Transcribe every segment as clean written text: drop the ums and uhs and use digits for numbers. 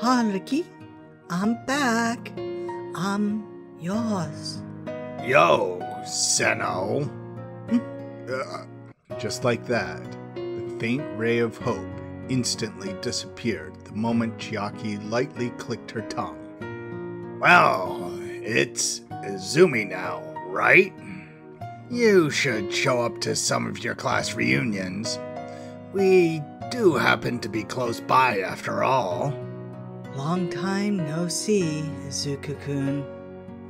Haruki, I'm back. I'm yours. Yo, Seno. Just like that, the faint ray of hope instantly disappeared the moment Chiaki lightly clicked her tongue. Well, it's Izumi now, right? You should show up to some of your class reunions. We do happen to be close by after all. Long time no see, Izuku-kun.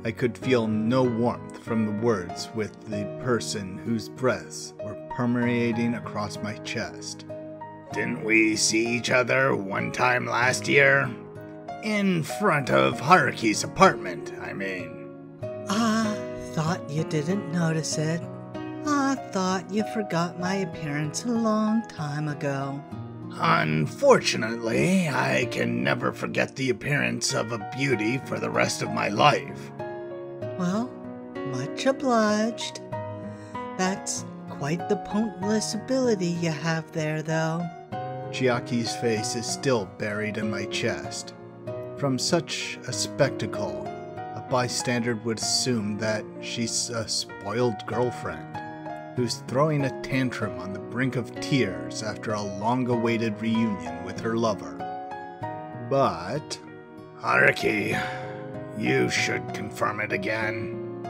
I could feel no warmth from the words with the person whose breaths were permeating across my chest. Didn't we see each other one time last year? In front of Haruki's apartment, I mean. I thought you didn't notice it. I thought you forgot my appearance a long time ago. Unfortunately, I can never forget the appearance of a beauty for the rest of my life. Well, much obliged. That's quite the pointless ability you have there, though. Chiaki's face is still buried in my chest. From such a spectacle, a bystander would assume that she's a spoiled girlfriend who's throwing a tantrum on the brink of tears after a long-awaited reunion with her lover. But Haruki, you should confirm it again.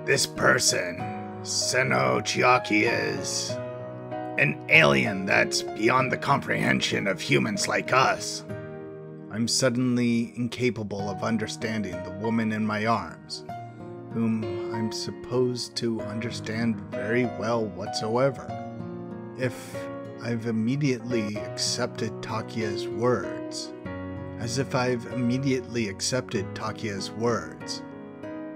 This person, Seno Chiaki, is an alien that's beyond the comprehension of humans like us. I'm suddenly incapable of understanding the woman in my arms, whom I'm supposed to understand very well whatsoever. If I've immediately accepted Takia's words, as if I've immediately accepted Takia's words.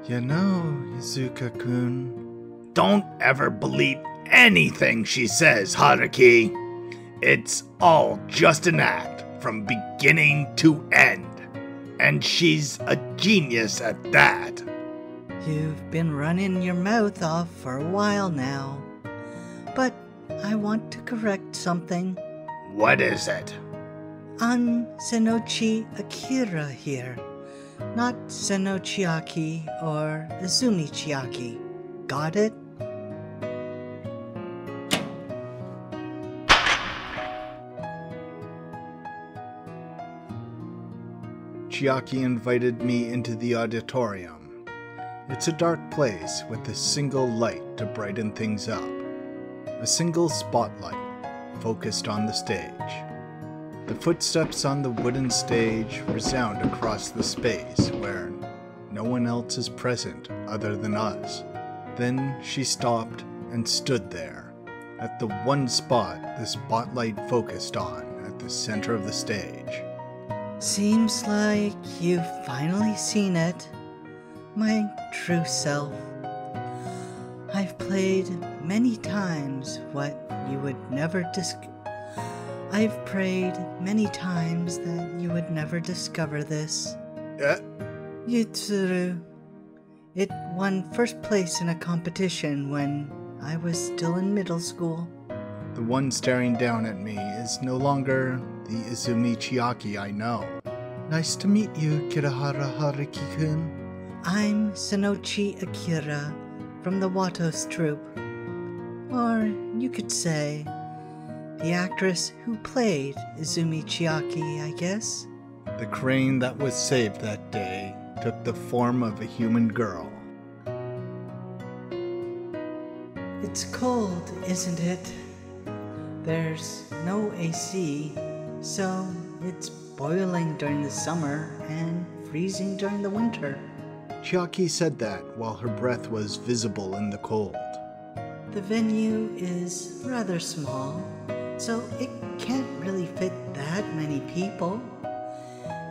You know, Izuka-kun, don't ever believe anything she says, Haruki. It's all just an act from beginning to end. And she's a genius at that. You've been running your mouth off for a while now. But I want to correct something. What is it? I'm Senochi Akira here, not Seno Chiaki or Izumi Chiaki. Got it? Chiaki invited me into the auditorium. It's a dark place with a single light to brighten things up. A single spotlight focused on the stage. The footsteps on the wooden stage resound across the space where no one else is present other than us. Then she stopped and stood there, at the one spot the spotlight focused on at the center of the stage. Seems like you've finally seen it. My true self. I've played many times what you would never I've prayed many times that you would never discover this. Yutsuru. It won first place in a competition when I was still in middle school. The one staring down at me is no longer the Izumi Chiaki I know. Nice to meet you, Kirahara Haruki-kun. I'm Senochi Akira from the Watos troupe. Or you could say, the actress who played Izumi Chiaki, I guess. The crane that was saved that day took the form of a human girl. It's cold, isn't it? There's no AC, so it's boiling during the summer and freezing during the winter. Chiaki said that while her breath was visible in the cold. The venue is rather small, so it can't really fit that many people.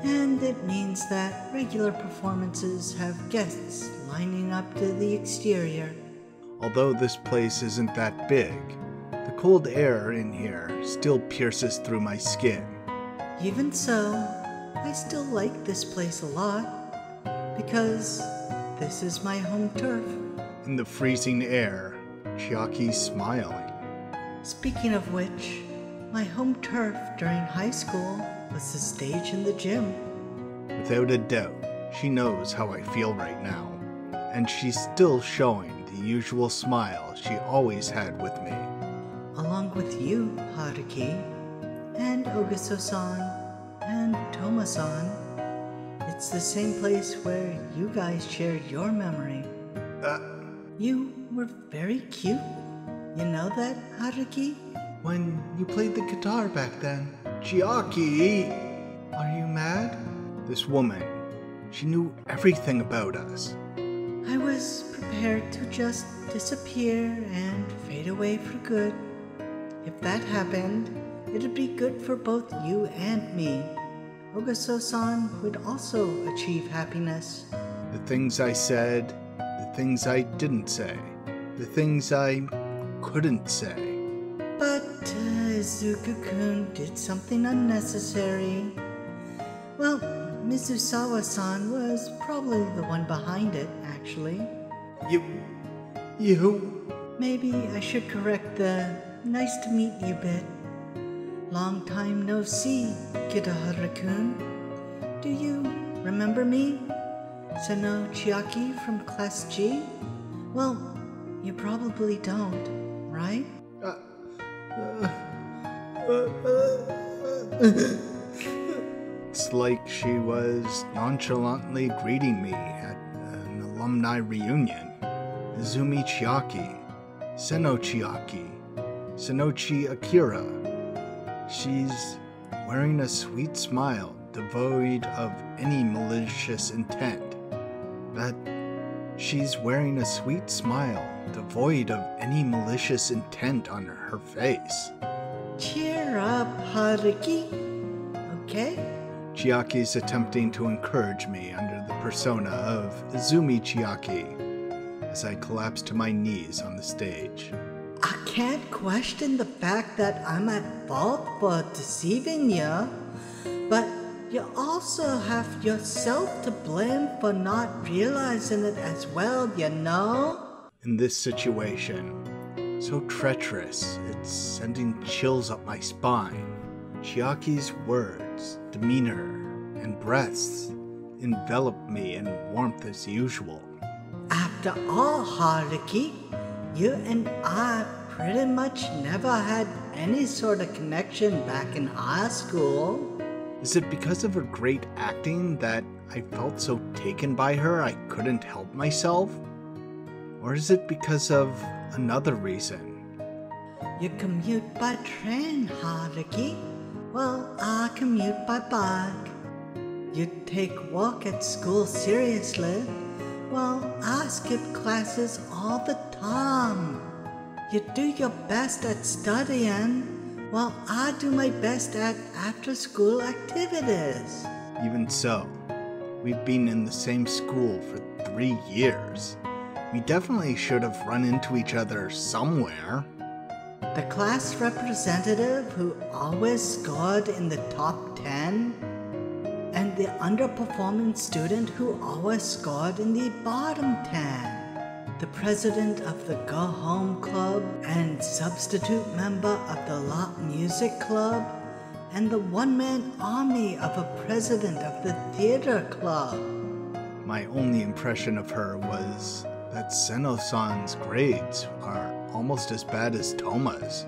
And it means that regular performances have guests lining up to the exterior. Although this place isn't that big, the cold air in here still pierces through my skin. Even so, I still like this place a lot, because this is my home turf. In the freezing air, Chiaki's smiling. Speaking of which, my home turf during high school was the stage in the gym. Without a doubt, she knows how I feel right now, and she's still showing the usual smile she always had with me. Along with you, Haruki, and Ogaso-san, and Toma-san. It's the same place where you guys shared your memory. You were very cute. You know that, Haruki? When you played the guitar back then. Chiaki! Are you mad? This woman, she knew everything about us. I was prepared to just disappear and fade away for good. If that happened, it'd be good for both you and me. Ogaso-san would also achieve happiness. The things I said, the things I didn't say, the things I couldn't say. But Izuku-kun did something unnecessary. Well, Mizusawa-san was probably the one behind it, actually. You... Maybe I should correct the nice to meet you bit. Long time no see, Kitaharu-kun. Do you remember me? Seno Chiaki from Class G? Well, you probably don't, right? It's like she was nonchalantly greeting me at an alumni reunion. Izumi Chiaki, Seno Chiaki, Senochi Akira. She's wearing a sweet smile devoid of any malicious intent. She's wearing a sweet smile devoid of any malicious intent on her face. Cheer up, Haruki. Okay? Chiaki's attempting to encourage me under the persona of Izumi Chiaki as I collapse to my knees on the stage. I can't question the fact that I'm at fault for deceiving you, but you also have yourself to blame for not realizing it as well, you know? In this situation, so treacherous, it's sending chills up my spine. Chiaki's words, demeanor, and breaths envelop me in warmth as usual. After all, Haruki, you and I pretty much never had any sort of connection back in high school. Is it because of her great acting that I felt so taken by her I couldn't help myself? Or is it because of another reason? You commute by train, Haruki. Well, I commute by bike. You take walk at school seriously. Well, I skip classes all the time. You do your best at studying, while I do my best at after-school activities. Even so, we've been in the same school for 3 years. We definitely should have run into each other somewhere. The class representative who always scored in the top 10, and the underperforming student who always scored in the bottom 10. The president of the Go Home Club and substitute member of the Lot Music Club, and the one-man army of a president of the theater club. My only impression of her was that Seno-san's grades are almost as bad as Toma's.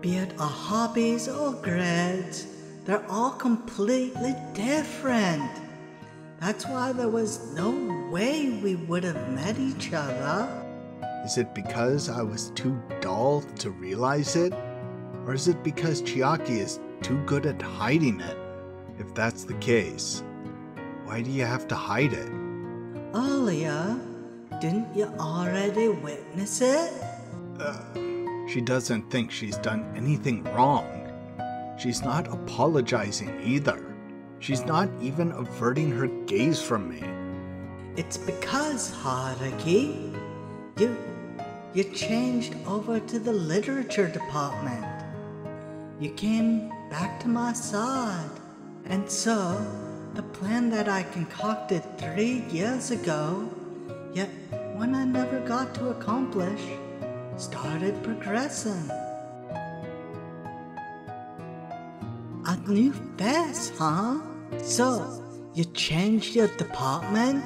Be it our hobbies or grades, they're all completely different. That's why there was no way we would have met each other. Is it because I was too dull to realize it? Or is it because Chiaki is too good at hiding it? If that's the case, why do you have to hide it? Earlier, didn't you already witness it? She doesn't think she's done anything wrong. She's not apologizing either. She's not even averting her gaze from me. It's because, Haruki, you changed over to the literature department. You came back to my side. And so, the plan that I concocted 3 years ago, yet one I never got to accomplish, started progressing. I new face, huh? So, you changed your department?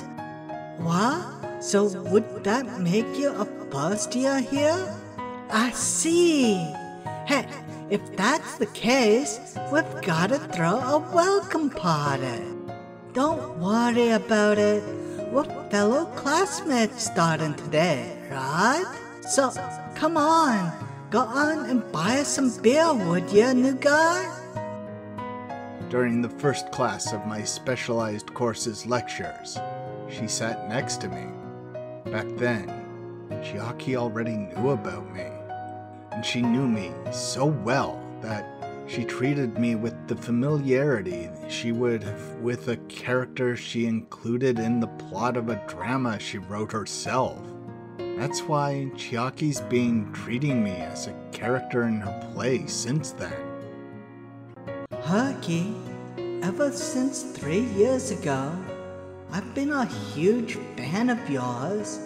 What? So would that make you a first year here? I see. Hey, if that's the case, we've gotta throw a welcome party. Don't worry about it. We're fellow classmates starting today, right? So, come on. Go on and buy us some beer, would you, new guy? During the first class of my specialized courses lectures, she sat next to me. Back then, Chiaki already knew about me, and she knew me so well that she treated me with the familiarity she would have with a character she included in the plot of a drama she wrote herself. That's why Chiaki's been treating me as a character in her play since then. Haruki, ever since 3 years ago, I've been a huge fan of yours,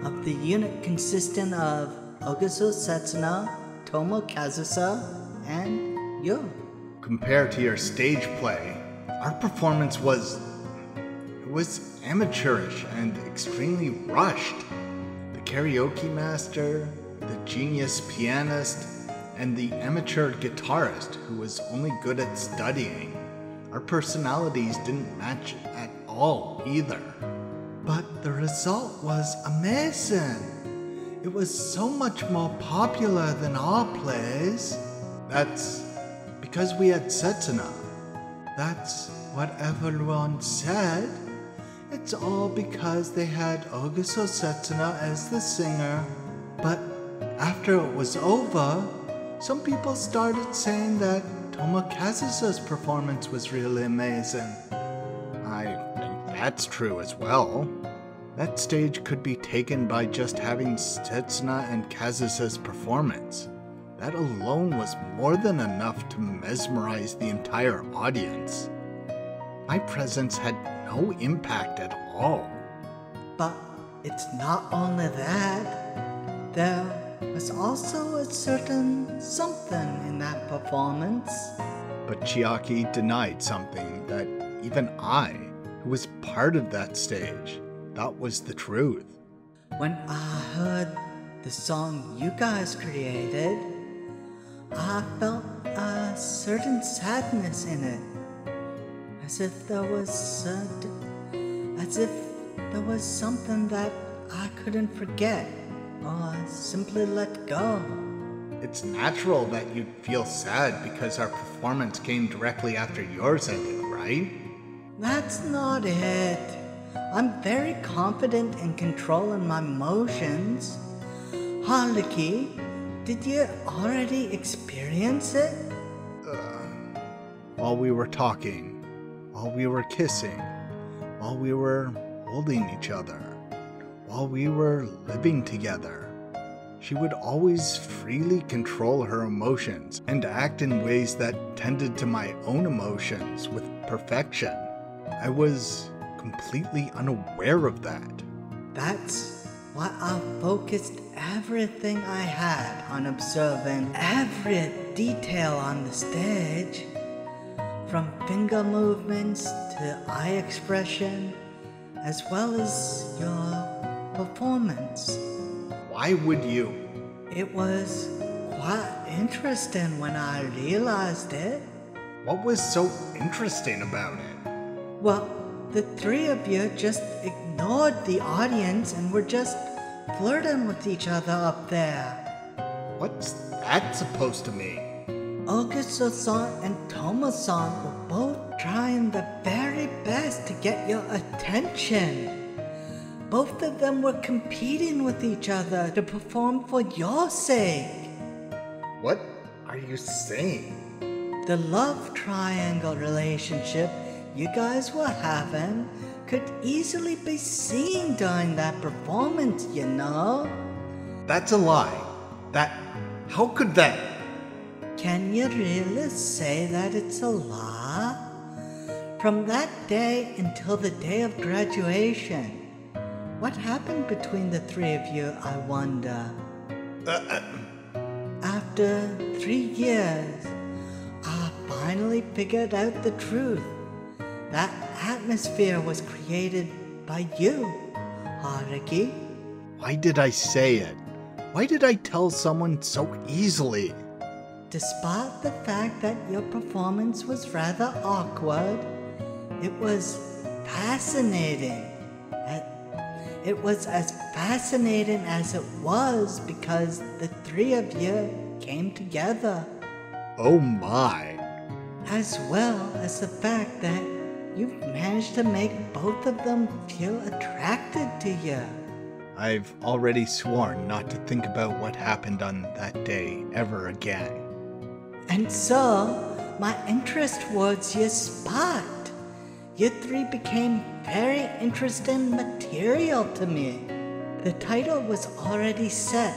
of the unit consisting of Ogiso Setsuna, Tomo Kazusa, and you. Compared to your stage play, our performance was amateurish and extremely rushed. The karaoke master, the genius pianist, and the amateur guitarist who was only good at studying. Our personalities didn't match at all either. But the result was amazing. It was so much more popular than our plays. That's because we had Setsuna. That's what everyone said. It's all because they had Ogiso Setsuna as the singer. But after it was over, some people started saying that Tomo Kazusa's performance was really amazing. I think that's true as well. That stage could be taken by just having Setsuna and Kazusa's performance. That alone was more than enough to mesmerize the entire audience. My presence had no impact at all. But it's not only that. There was also a certain something in that performance. But Chiaki denied something that even I, who was part of that stage, thought was the truth. When I heard the song you guys created, I felt a certain sadness in it. As if there was something that I couldn't forget or simply let go. It's natural that you'd feel sad because our performance came directly after yours ended, right? That's not it. I'm very confident in controlling my emotions. Haruki, did you already experience it? While we were talking, while we were kissing, while we were holding each other, while we were living together, she would always freely control her emotions and act in ways that tended to my own emotions with perfection. I was completely unaware of that. That's why I focused everything I had on observing every detail on the stage, from finger movements to eye expression, as well as your performance. Why would you? It was quite interesting when I realized it. What was so interesting about it? Well, the three of you just ignored the audience and were just flirting with each other up there. What's that supposed to mean? Ogiso-san and Tomo-san were both trying their very best to get your attention. Both of them were competing with each other to perform for your sake. What are you saying? The love triangle relationship you guys were having could easily be seen during that performance, you know? That's a lie. How could that? Can you really say that it's a lie? From that day until the day of graduation, what happened between the three of you, I wonder? After 3 years, I finally figured out the truth. That atmosphere was created by you, Haruki. Why did I say it? Why did I tell someone so easily? Despite the fact that your performance was rather awkward, it was fascinating. It was as fascinating as it was because the three of you came together. Oh my. As well as the fact that you've managed to make both of them feel attracted to you. I've already sworn not to think about what happened on that day ever again. And so, my interest towards you sparked. You three became very interesting material to me. The title was already set.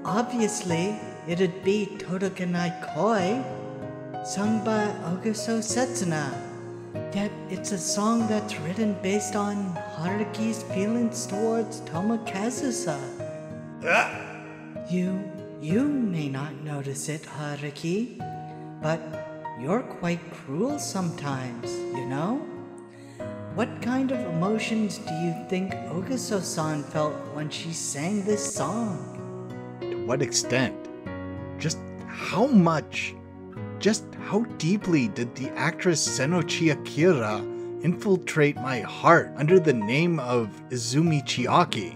Obviously, it'd be Todoganai Koi, sung by Oguso Setsuna. Yet it's a song that's written based on Haruki's feelings towards Tomokazusa. You may not notice it, Haruki, but you're quite cruel sometimes, you know? What kind of emotions do you think Oguso-san felt when she sang this song? To what extent? Just how much? Just how deeply did the actress Seno Chiakira infiltrate my heart under the name of Izumi Chiaki?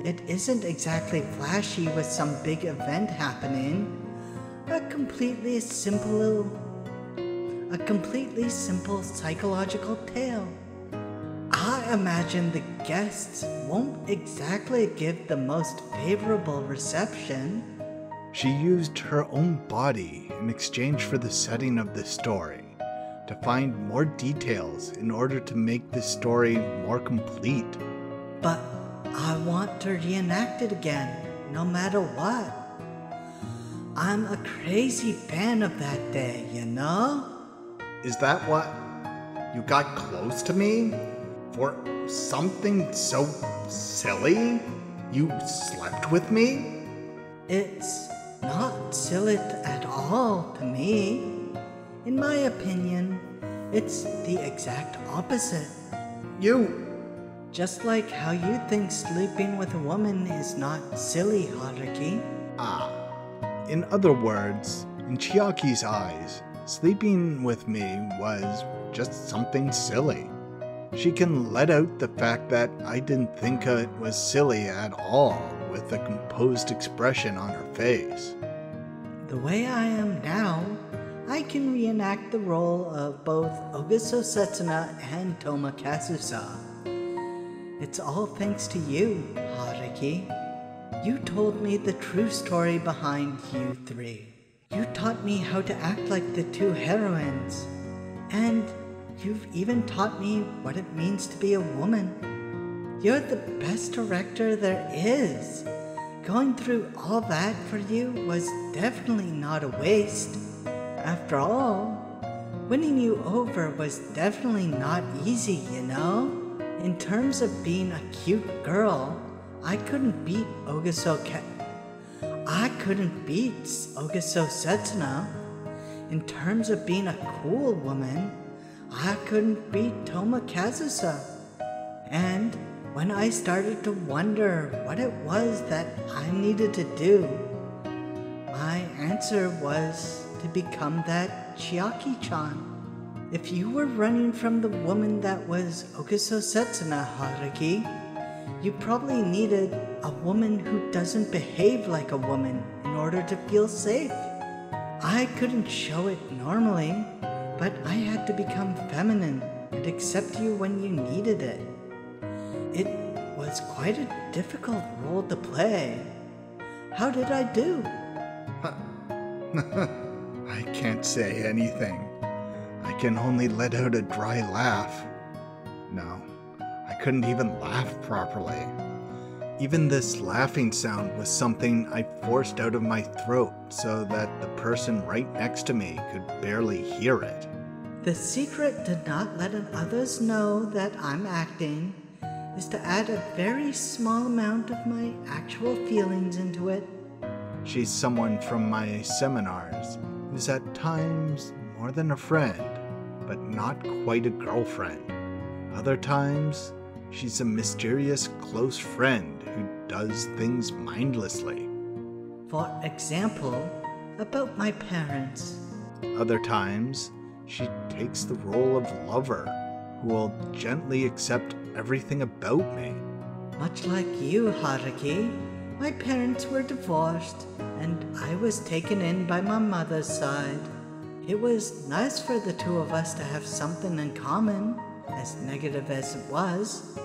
It isn't exactly flashy with some big event happening. A completely simple psychological tale. I imagine the guests won't exactly give the most favorable reception. She used her own body in exchange for the setting of the story, to find more details in order to make the story more complete. But I want to reenact it again, no matter what. I'm a crazy fan of that day, you know? Is that what? You got close to me? For something so silly? You slept with me? It's not silly at all to me. In my opinion, it's the exact opposite. Just like how you think sleeping with a woman is not silly, Haruki. In other words, in Chiaki's eyes, sleeping with me was just something silly. She can let out the fact that I didn't think it was silly at all with a composed expression on her face. The way I am now, I can reenact the role of both Oguso Setsuna and Tomokazusa. It's all thanks to you, Haruki. You told me the true story behind you three. You taught me how to act like the two heroines. And you've even taught me what it means to be a woman. You're the best director there is. Going through all that for you was definitely not a waste. After all, winning you over was definitely not easy, you know? In terms of being a cute girl, I couldn't beat Oguso Setsuna. In terms of being a cool woman, I couldn't beat Tomokazusa. And when I started to wonder what it was that I needed to do, my answer was to become that Chiaki-chan. If you were running from the woman that was Oguso Setsuna, Haruki, you probably needed a woman who doesn't behave like a woman in order to feel safe. I couldn't show it normally, but I had to become feminine and accept you when you needed it. It was quite a difficult role to play. How did I do? I can't say anything. I can only let out a dry laugh. No, I couldn't even laugh properly. Even this laughing sound was something I forced out of my throat so that the person right next to me could barely hear it. The secret to not letting others know that I'm acting is to add a very small amount of my actual feelings into it. She's someone from my seminars who's at times more than a friend, but not quite a girlfriend. Other times, she's a mysterious close friend who does things mindlessly. For example, about my parents. Other times, she takes the role of lover who will gently accept everything about me. Much like you, Haruki, my parents were divorced, and I was taken in by my mother's side. It was nice for the two of us to have something in common, as negative as it was.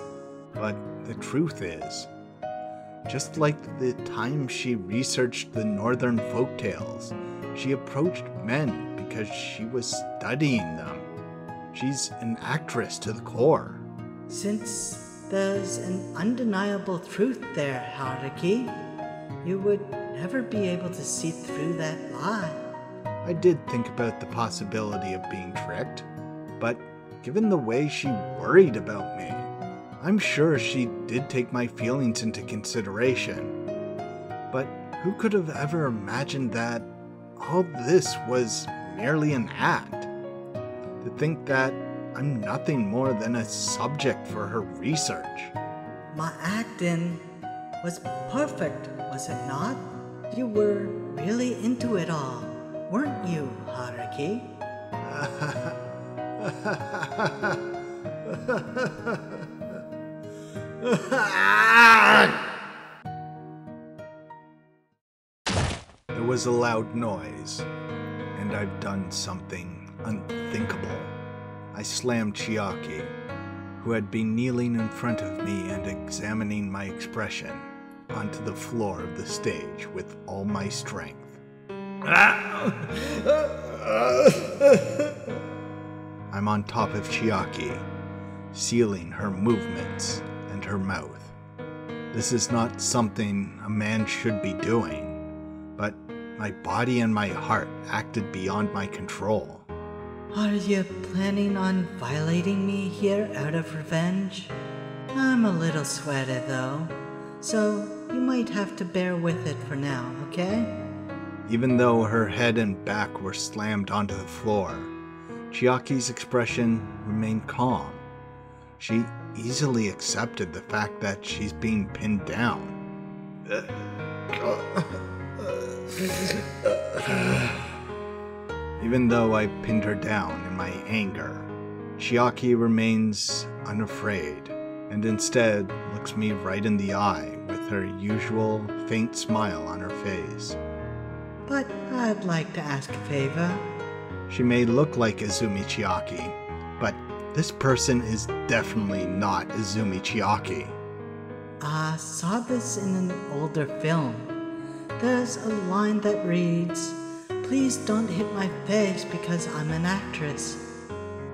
But the truth is, just like the time she researched the northern folktales, she approached men because she was studying them. She's an actress to the core. Since there's an undeniable truth there, Haruki, you would never be able to see through that lie. I did think about the possibility of being tricked, but given the way she worried about me, I'm sure she did take my feelings into consideration. But who could have ever imagined that all this was merely an act? To think that I'm nothing more than a subject for her research. My acting was perfect, was it not? You were really into it all, weren't you, Haruki? There was a loud noise, and I've done something unthinkable. I slammed Chiaki, who had been kneeling in front of me and examining my expression, onto the floor of the stage with all my strength. I'm on top of Chiaki, sealing her movements and her mouth. This is not something a man should be doing, but my body and my heart acted beyond my control. Are you planning on violating me here out of revenge? I'm a little sweaty though, so you might have to bear with it for now, okay? Even though her head and back were slammed onto the floor, Chiaki's expression remained calm. She easily accepted the fact that she's being pinned down. Even though I pinned her down in my anger, Chiaki remains unafraid and instead looks me right in the eye with her usual faint smile on her face. But I'd like to ask a favor. She may look like Izumi Chiaki, but this person is definitely not Izumi Chiaki. I saw this in an older film. There's a line that reads, "Please don't hit my face because I'm an actress."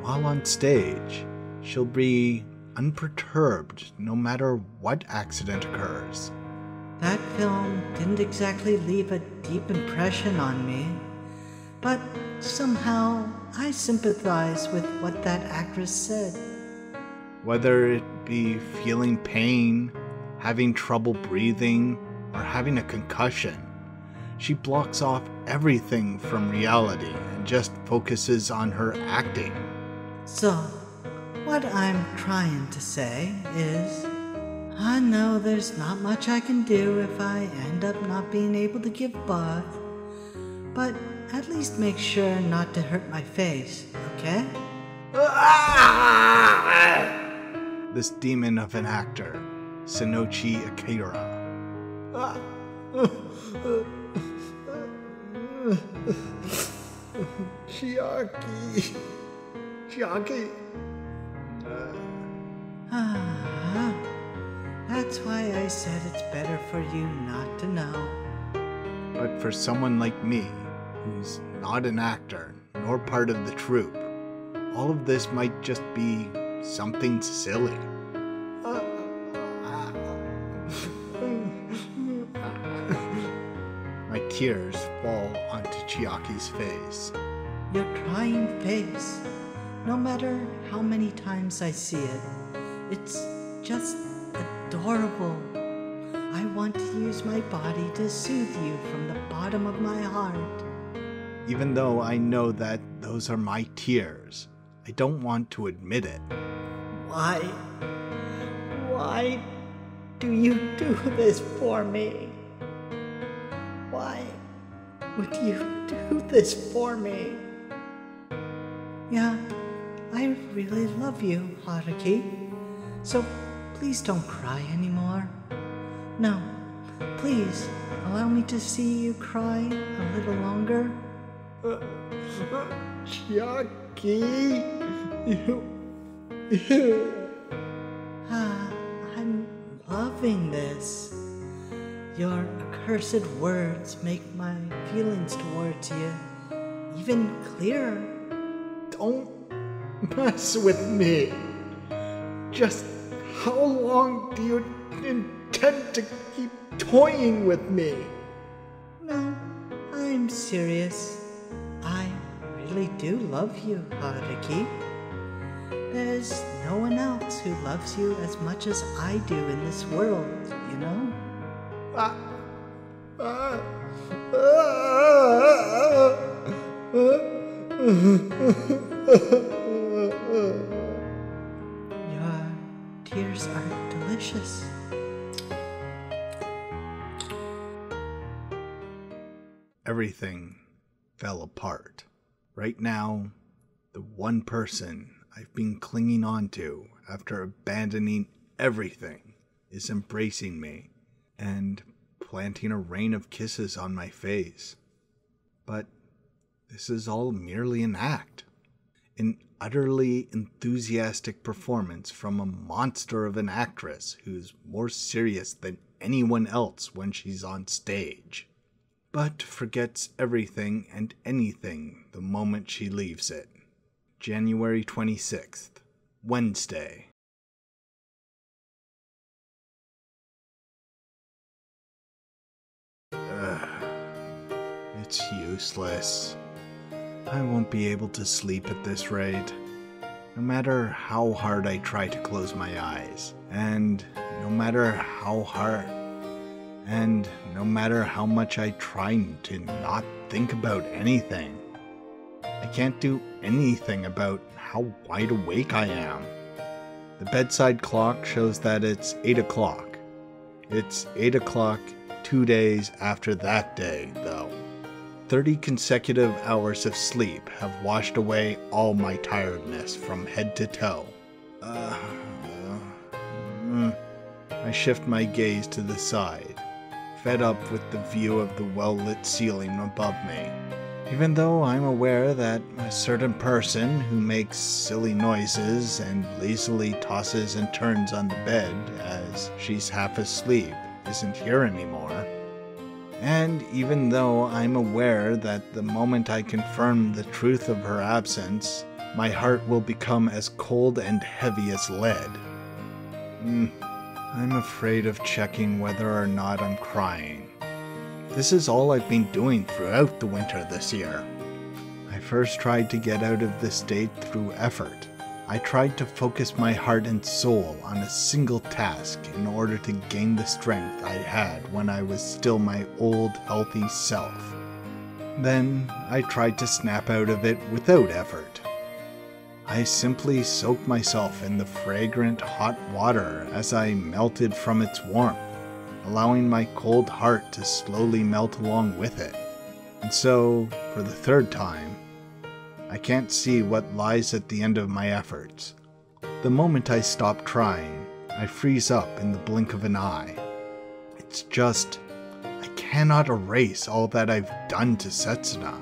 While on stage, she'll be unperturbed no matter what accident occurs. That film didn't exactly leave a deep impression on me, but somehow I sympathize with what that actress said. Whether it be feeling pain, having trouble breathing, or having a concussion, she blocks off everything from reality and just focuses on her acting. So, what I'm trying to say is, I know there's not much I can do if I end up not being able to give birth, but at least make sure not to hurt my face, okay? This demon of an actor, Sonochi Akira. Chiaki. That's why I said it's better for you not to know. But for someone like me, who's not an actor nor part of the troupe, all of this might just be something silly. My tears fall onto Chiaki's face. Your crying face, no matter how many times I see it, it's just adorable. I want to use my body to soothe you from the bottom of my heart. even though I know that those are my tears. I don't want to admit it. Why? Why do you do this for me? Why would you do this for me? Yeah, I really love you, Haruki. So please don't cry anymore. No, please allow me to see you cry a little longer. Chiaki, I'm loving this. Your accursed words make my feelings towards you even clearer. Don't mess with me. Just how long do you intend to keep toying with me? No, I'm serious. I really do love you, Haruki. There's no one else who loves you as much as I do in this world, you know? Your tears are delicious. Everything fell apart. Right now, the one person I've been clinging on to after abandoning everything is embracing me and planting a rain of kisses on my face. But this is all merely an act. An utterly enthusiastic performance from a monster of an actress who's more serious than anyone else when she's on stage, but forgets everything and anything the moment she leaves it. January 26th, Wednesday. It's useless. I won't be able to sleep at this rate. No matter how hard I try to close my eyes, and no matter how much I try to not think about anything, I can't do anything about how wide awake I am. The bedside clock shows that it's 8 o'clock. It's 8 o'clock 2 days after that day, though. 30 consecutive hours of sleep have washed away all my tiredness from head to toe. I shift my gaze to the side, fed up with the view of the well-lit ceiling above me. Even though I'm aware that a certain person who makes silly noises and lazily tosses and turns on the bed as she's half asleep isn't here anymore. And even though I'm aware that the moment I confirm the truth of her absence, my heart will become as cold and heavy as lead. I'm afraid of checking whether or not I'm crying. This is all I've been doing throughout the winter this year. I first tried to get out of this state through effort. I tried to focus my heart and soul on a single task in order to gain the strength I had when I was still my old, healthy self. Then I tried to snap out of it without effort. I simply soaked myself in the fragrant hot water as I melted from its warmth, allowing my cold heart to slowly melt along with it. And so, for the third time, I can't see what lies at the end of my efforts. The moment I stop trying, I freeze up in the blink of an eye. It's just, I cannot erase all that I've done to Setsuna.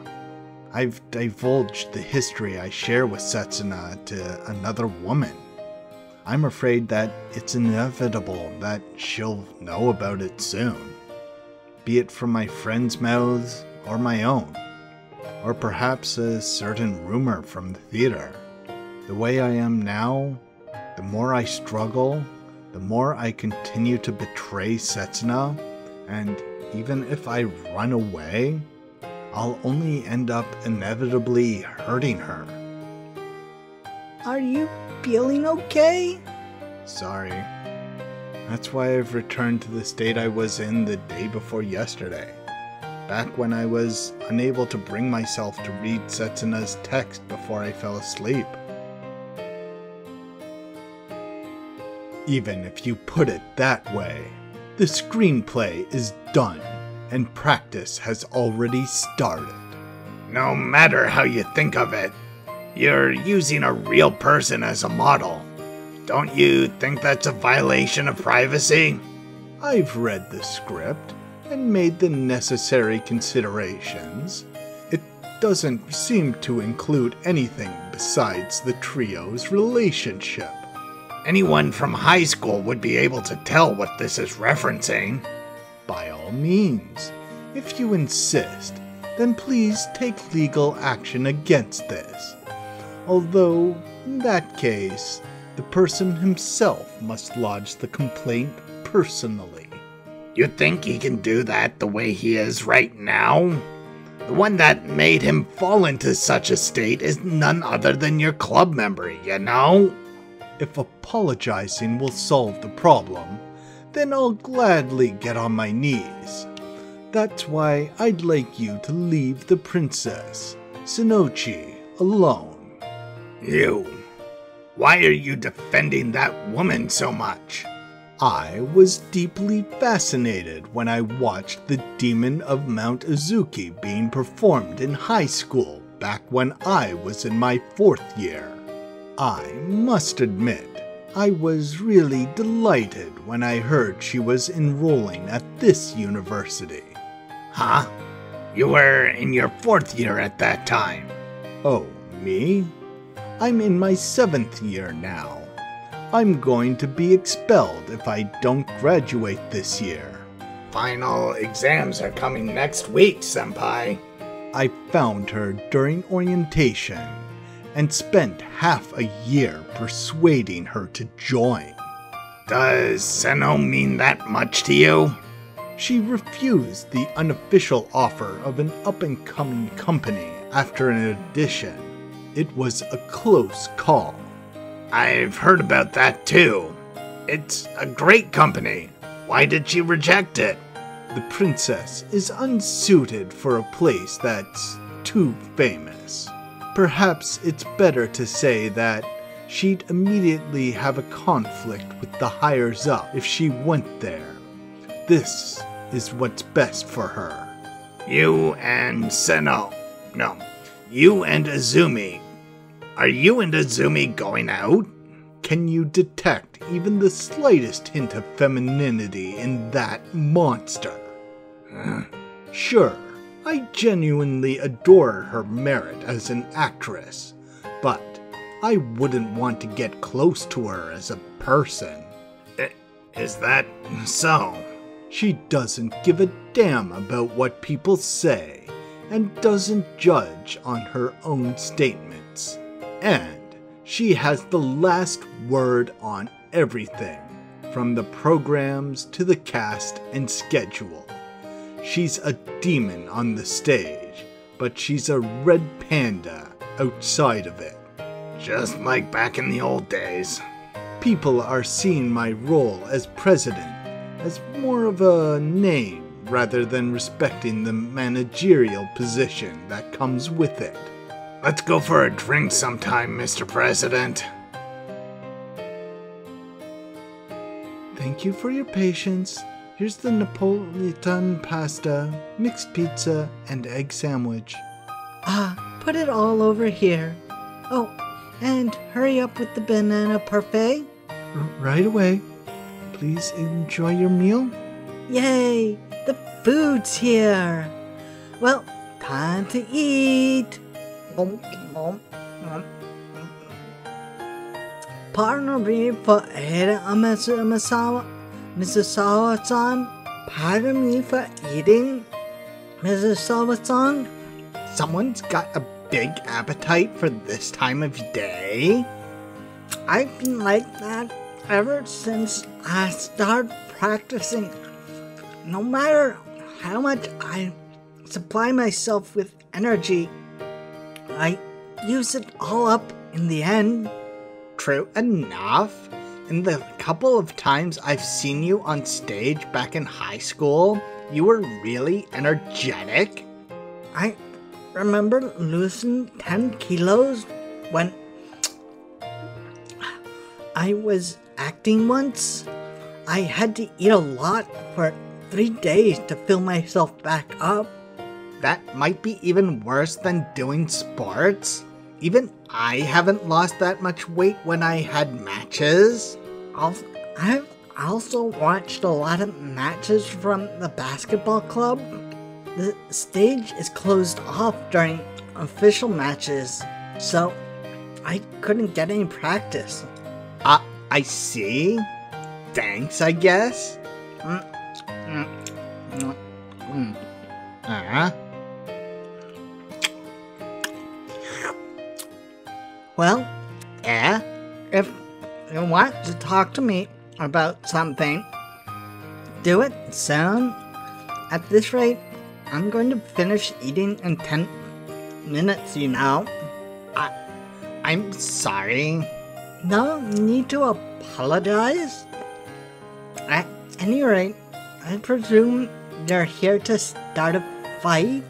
I've divulged the history I share with Setsuna to another woman. I'm afraid that it's inevitable that she'll know about it soon, be it from my friends' mouths or my own, or perhaps a certain rumor from the theater. The way I am now, the more I struggle, the more I continue to betray Setsuna, and even if I run away, I'll only end up inevitably hurting her. Are you feeling okay? Sorry. That's why I've returned to the state I was in the day before yesterday. back when I was unable to bring myself to read Setsuna's text before I fell asleep. Even if you put it that way, the screenplay is done, and practice has already started. No matter how you think of it, you're using a real person as a model. Don't you think that's a violation of privacy? I've read the script and made the necessary considerations. It doesn't seem to include anything besides the trio's relationship. Anyone from high school would be able to tell what this is referencing. By all means, if you insist, then please take legal action against this. Although, in that case, the person himself must lodge the complaint personally. You think he can do that the way he is right now? The one that made him fall into such a state is none other than your club member, you know? If apologizing will solve the problem, then I'll gladly get on my knees. That's why I'd like you to leave the princess, Shinochi, alone. You? Why are you defending that woman so much? I was deeply fascinated when I watched The Demon of Mount Uzuki being performed in high school back when I was in my 4th year. I must admit, I was really delighted when I heard she was enrolling at this university. Huh? You were in your 4th year at that time. Oh, me? I'm in my 7th year now. I'm going to be expelled if I don't graduate this year. Final exams are coming next week, senpai. I found her during orientation and spent half a year persuading her to join. Does Seno mean that much to you? She refused the unofficial offer of an up-and-coming company after an audition. It was a close call. I've heard about that too. It's a great company. Why did she reject it? The princess is unsuited for a place that's too famous. Perhaps it's better to say that she'd immediately have a conflict with the higher-ups if she went there. This is what's best for her. You and Seno. No, you and Azumi. Are you and Azumi going out? Can you detect even the slightest hint of femininity in that monster? Sure, I genuinely adore her merit as an actress, but I wouldn't want to get close to her as a person. Is that so? She doesn't give a damn about what people say, and doesn't judge on her own statements. And she has the last word on everything, from the programs to the cast and schedule. She's a demon on the stage, but she's a red panda outside of it. Just like back in the old days. People are seeing my role as president as more of a name rather than respecting the managerial position that comes with it. Let's go for a drink sometime, Mr. President. Thank you for your patience. Here's the Napolitan pasta, mixed pizza, and egg sandwich. Put it all over here. Oh, and hurry up with the banana parfait. Right away. Please enjoy your meal. Yay, the food's here. Well, time to eat. Pardon me for Mrs. Sawa-san. Pardon me for eating, Mrs. Sawa-san. Someone's got a big appetite for this time of day? I've been like that ever since I started practicing. No matter how much I supply myself with energy, I use it all up in the end. True enough. In the couple of times I've seen you on stage back in high school, You were really energetic? I remember losing 10 kilos when I was acting once. I had to eat a lot for 3 days to fill myself back up. That might be even worse than doing sports. Even I haven't lost that much weight when I had matches. I've also watched a lot of matches from the basketball club. The stage is closed off during official matches, so I couldn't get any practice. I see. Thanks, I guess. Well, if you want to talk to me about something, do it soon. At this rate, I'm going to finish eating in 10 minutes, you know. I'm sorry. No need to apologize. At any rate, I presume you're here to start a fight?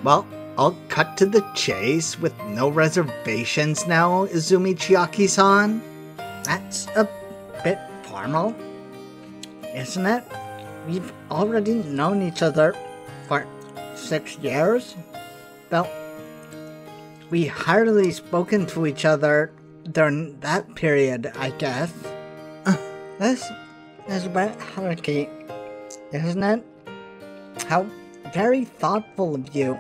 Well, I'll cut to the chase with no reservations now, Izumi Chiaki-san. That's a bit formal, isn't it? We've already known each other for 6 years. Though we hardly spoken to each other during that period, I guess. This is about Haruki, isn't it? How very thoughtful of you,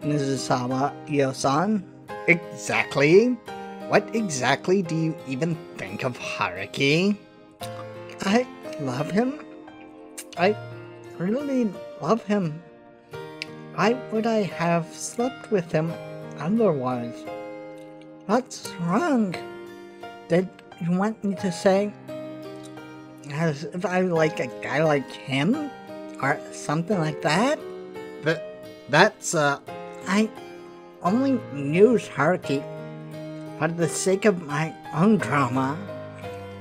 Mizusawa Io-san. Exactly. What exactly do you even think of Haruki? I love him. I really love him. Why would I have slept with him otherwise? What's wrong? Did you want me to say as if I like a guy like him? Or something like that? That's I only use Haruki for the sake of my own drama.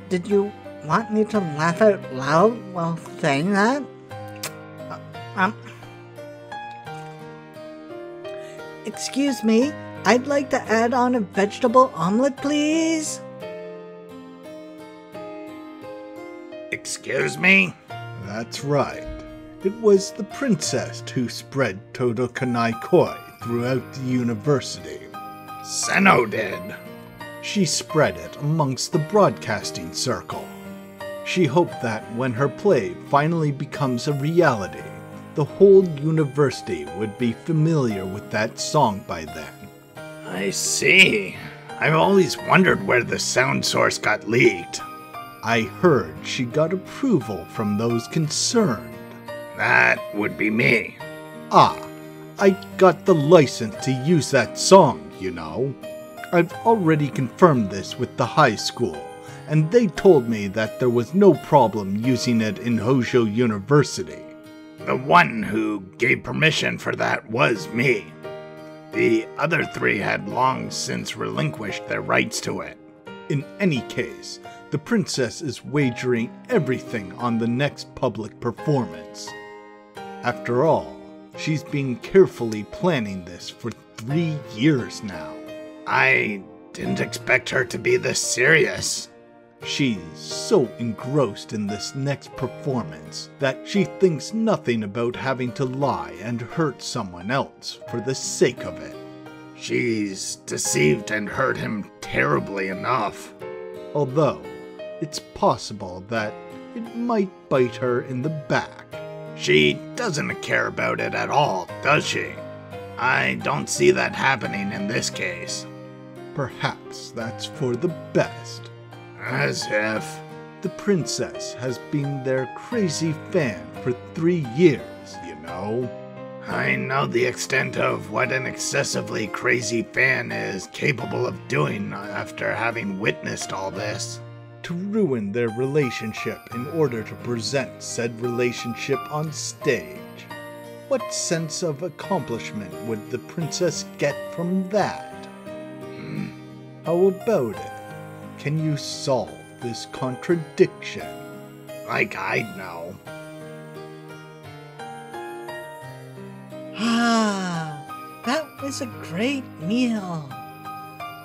Did you want me to laugh out loud while saying that? Excuse me, I'd like to add on a vegetable omelet, please. Excuse me? That's right. It was the princess who spread Todokanai Koi throughout the university. Seno did. She spread it amongst the broadcasting circle. She hoped that when her play finally becomes a reality, the whole university would be familiar with that song by then. I see. I've always wondered where the sound source got leaked. I heard she got approval from those concerned. That would be me. I got the license to use that song, you know. I've already confirmed this with the high school, and they told me that there was no problem using it in Hojo University. The one who gave permission for that was me. The other 3 had long since relinquished their rights to it. In any case, the princess is wagering everything on the next public performance. After all, she's been carefully planning this for 3 years now. I didn't expect her to be this serious. She's so engrossed in this next performance that she thinks nothing about having to lie and hurt someone else for the sake of it. She's deceived and hurt him terribly enough. Although, it's possible that it might bite her in the back. She doesn't care about it at all, does she? I don't see that happening in this case. Perhaps that's for the best. As if. The princess has been their crazy fan for 3 years, you know. I know the extent of what an excessively crazy fan is capable of doing after having witnessed all this. To ruin their relationship in order to present said relationship on stage. What sense of accomplishment would the princess get from that? How about it? Can you solve this contradiction? Like I'd know. Ah, that was a great meal.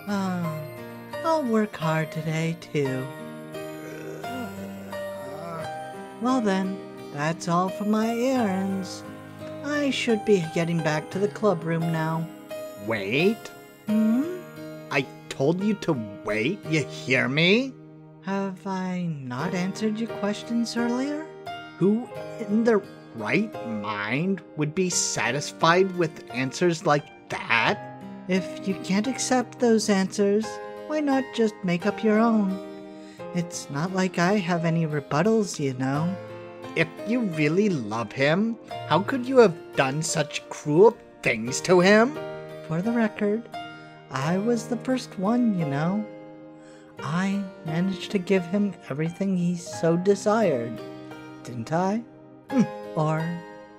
I'll work hard today, too. Well then, that's all for my errands. I should be getting back to the club room now. Wait? I told you to wait, you hear me? Have I not answered your questions earlier? Who in their right mind would be satisfied with answers like that? If you can't accept those answers, why not just make up your own? It's not like I have any rebuttals, you know. If you really love him, how could you have done such cruel things to him? For the record, I was the first one, you know. I managed to give him everything he so desired, didn't I? Or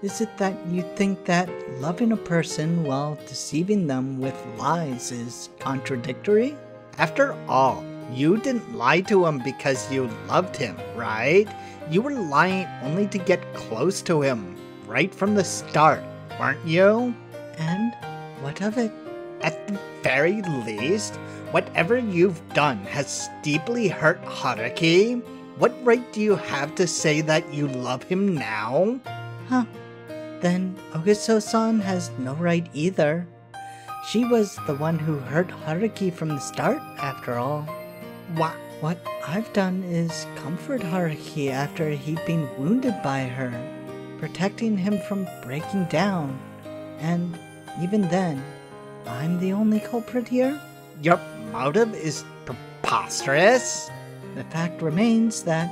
is it that you think that loving a person while deceiving them with lies is contradictory? After all, you didn't lie to him because you loved him, right? You were lying only to get close to him, right from the start, weren't you? And what of it? At the very least, whatever you've done has deeply hurt Haruki. What right do you have to say that you love him now? Huh. Then Ogiso-san has no right either. She was the one who hurt Haruki from the start, after all. What I've done is comfort Haruki after he'd been wounded by her, protecting him from breaking down. And even then, I'm the only culprit here? Your motive is preposterous. The fact remains that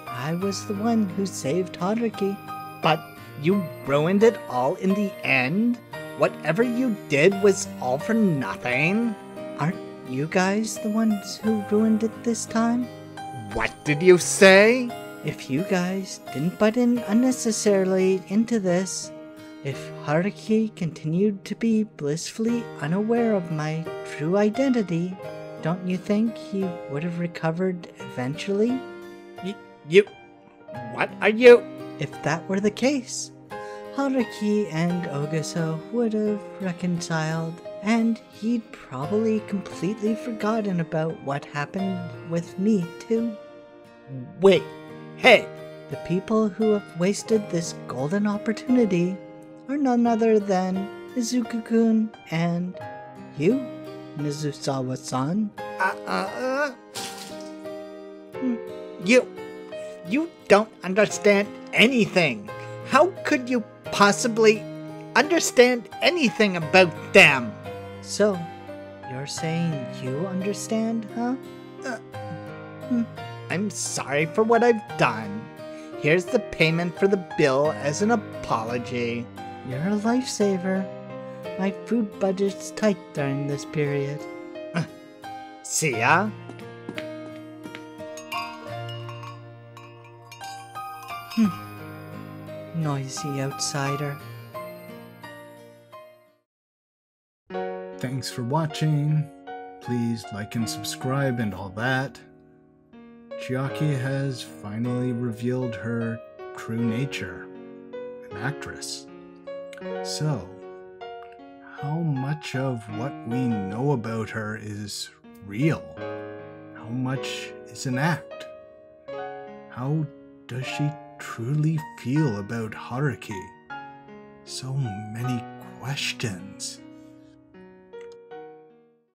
I was the one who saved Haruki. But you ruined it all in the end? Whatever you did was all for nothing? Aren't you guys the ones who ruined it this time? What did you say? If you guys didn't butt in unnecessarily into this, if Haruki continued to be blissfully unaware of my true identity, don't you think he would have recovered eventually? What are you? If that were the case, Haruki and Ogiso would have reconciled, and he'd probably completely forgotten about what happened with me too. Wait, hey! The people who have wasted this golden opportunity are none other than Izuku-kun and you, Mizusawa-san. You don't understand anything. How could you possibly understand anything about them? So, you're saying you understand, huh? I'm sorry for what I've done. Here's the payment for the bill as an apology. You're a lifesaver. My food budget's tight during this period. See ya. Noisy outsider. Thanks for watching. Please like and subscribe and all that. Chiaki has finally revealed her true nature, an actress. So, how much of what we know about her is real? How much is an act? How does she truly feel about Haruki? So many questions.